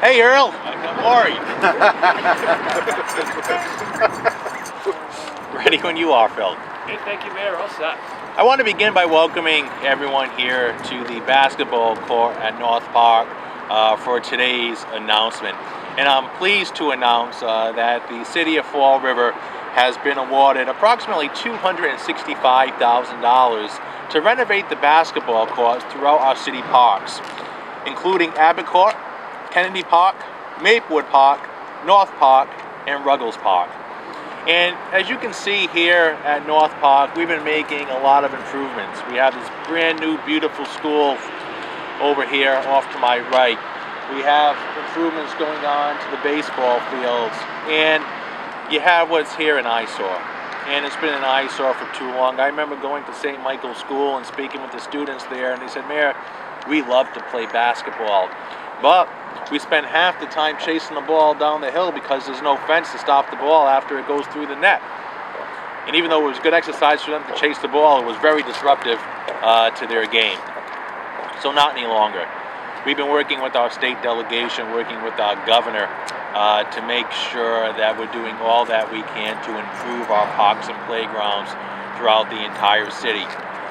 Hey Earl, I'm worried. Ready when you are, Phil. Hey, thank you, Mayor. All set. I want to begin by welcoming everyone here to the basketball court at North Park for today's announcement. And I'm pleased to announce that the City of Fall River has been awarded approximately $265,000 to renovate the basketball courts throughout our city parks, including Abbott Court, Kennedy Park, Maplewood Park, North Park, and Ruggles Park. And as you can see here at North Park, we've been making a lot of improvements. We have this brand new beautiful school over here off to my right. We have improvements going on to the baseball fields, and you have what's here an eyesore. And it's been an eyesore for too long. I remember going to St. Michael's School and speaking with the students there, and they said, Mayor, we love to play basketball, but we spend half the time chasing the ball down the hill because there's no fence to stop the ball after it goes through the net. And even though it was good exercise for them to chase the ball, it was very disruptive to their game. So not any longer. We've been working with our state delegation, working with our governor to make sure that we're doing all that we can to improve our parks and playgrounds throughout the entire city.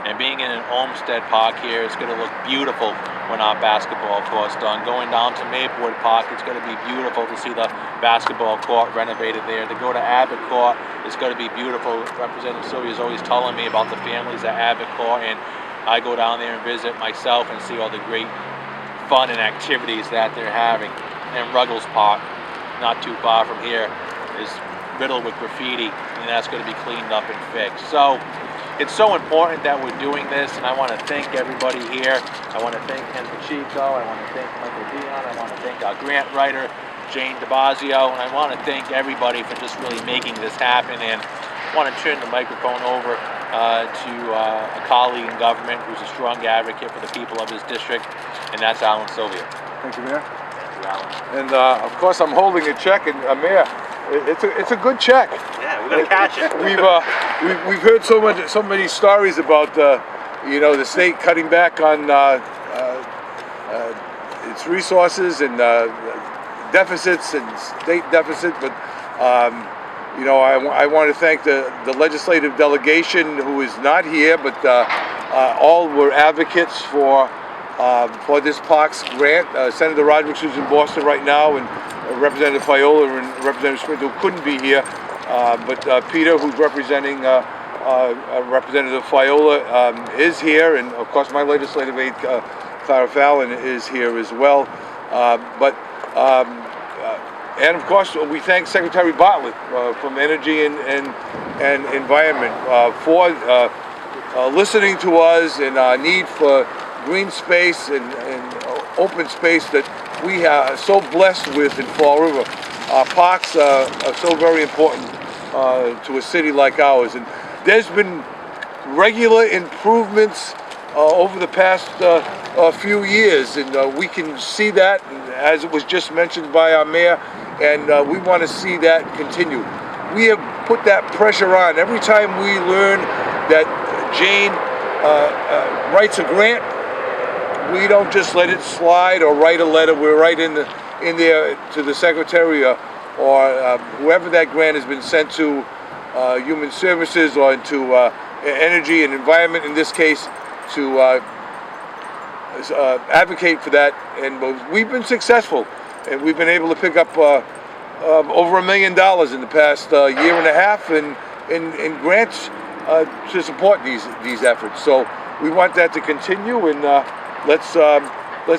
And being in an Olmsted Park here, it's going to look beautiful when our basketball court's done. Going down to Maplewood Park, it's going to be beautiful to see the basketball court renovated there. To go to Abbott Court, it's going to be beautiful. Representative Sylvia is always telling me about the families at Abbott Court, and I go down there and visit myself and see all the great fun and activities that they're having. And Ruggles Park, not too far from here, is riddled with graffiti, and that's going to be cleaned up and fixed. So it's so important that we're doing this, and I want to thank everybody here. I want to thank Ken Pacheco, I want to thank Michael Dion, I want to thank our grant writer, Jane DeBazio, and I want to thank everybody for just really making this happen. And I want to turn the microphone over to a colleague in government who's a strong advocate for the people of his district, and that's Alan Sylvia. Thank you, Mayor. Thank you, Alan. And of course, I'm holding a check, and Mayor, it's a good check. Yeah, we're gonna catch it. We've heard so many stories about the state cutting back on its resources and deficits and state deficit, but I want to thank the legislative delegation who is not here, but all were advocates for this parks grant. Senator Roderick, who's in Boston right now, and Representative Fiola and Representative Smith, who couldn't be here, but Peter, who's representing Representative Fiola, is here, and of course my legislative aide, Clara Fallon, is here as well. And of course, we thank Secretary Bartlett from Energy and Environment for listening to us and our need for green space and open space that we are so blessed with in Fall River. Our parks are so very important to a city like ours, and there's been regular improvements over the past few years, and we can see that, as it was just mentioned by our mayor, and we want to see that continue. We have put that pressure on. Every time we learn that Jane writes a grant, we don't just let it slide or write a letter. We're right in there to the secretary or whoever that grant has been sent to, Human Services or into Energy and Environment in this case, to advocate for that. And we've been successful, and we've been able to pick up over $1 million in the past year and a half in grants to support these efforts. So we want that to continue, and let's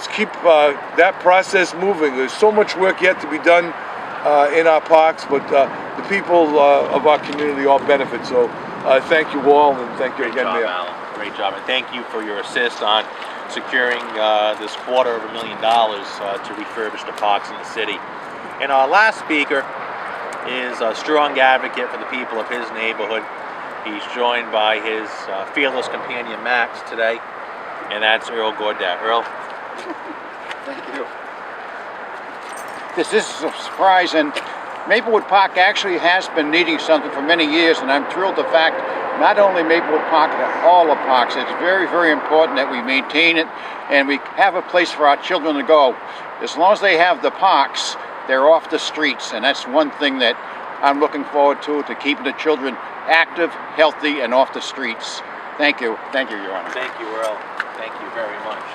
keep that process moving. There's so much work yet to be done in our parks, but the people of our community all benefit. So thank you all, and thank you again, Mayor. Alan. Great job, and thank you for your assist on securing this $250,000 to refurbish the parks in the city. And our last speaker is a strong advocate for the people of his neighborhood. He's joined by his fearless companion Max today, and that's Earl Gordat. Earl? Thank you. This is a surprise, and Maplewood Park actually has been needing something for many years, and I'm thrilled the fact not only Maplewood Park, but all the parks. It's very, very important that we maintain it and we have a place for our children to go. As long as they have the parks, they're off the streets, and that's one thing that I'm looking forward to keeping the children active, healthy, and off the streets. Thank you. Thank you, Your Honor. Thank you, Earl. Thank you very much.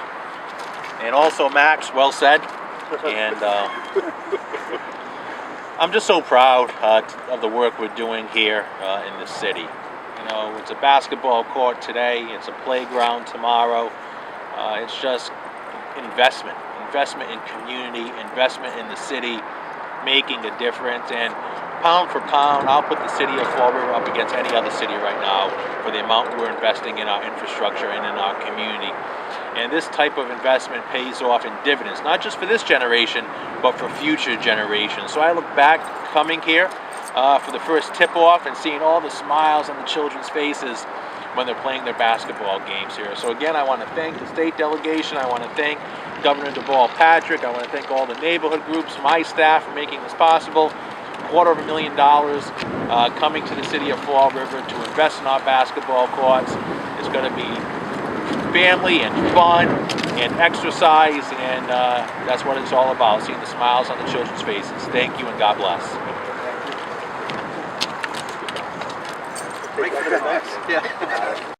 And also, Max, well said. And I'm just so proud of the work we're doing here in the city. You know, it's a basketball court today, it's a playground tomorrow. It's just investment in community, investment in the city, making a difference. And pound for pound, I'll put the city of Fall River up against any other city right now for the amount we're investing in our infrastructure and in our community. And this type of investment pays off in dividends, not just for this generation, but for future generations. So I look back coming here for the first tip-off and seeing all the smiles on the children's faces when they're playing their basketball games here. So again, I want to thank the state delegation. I want to thank Governor Deval Patrick. I want to thank all the neighborhood groups, my staff for making this possible. $250,000 coming to the city of Fall River to invest in our basketball courts. It's going to be family and fun and exercise, and that's what it's all about, seeing the smiles on the children's faces. Thank you and God bless. Break for the next. Yeah.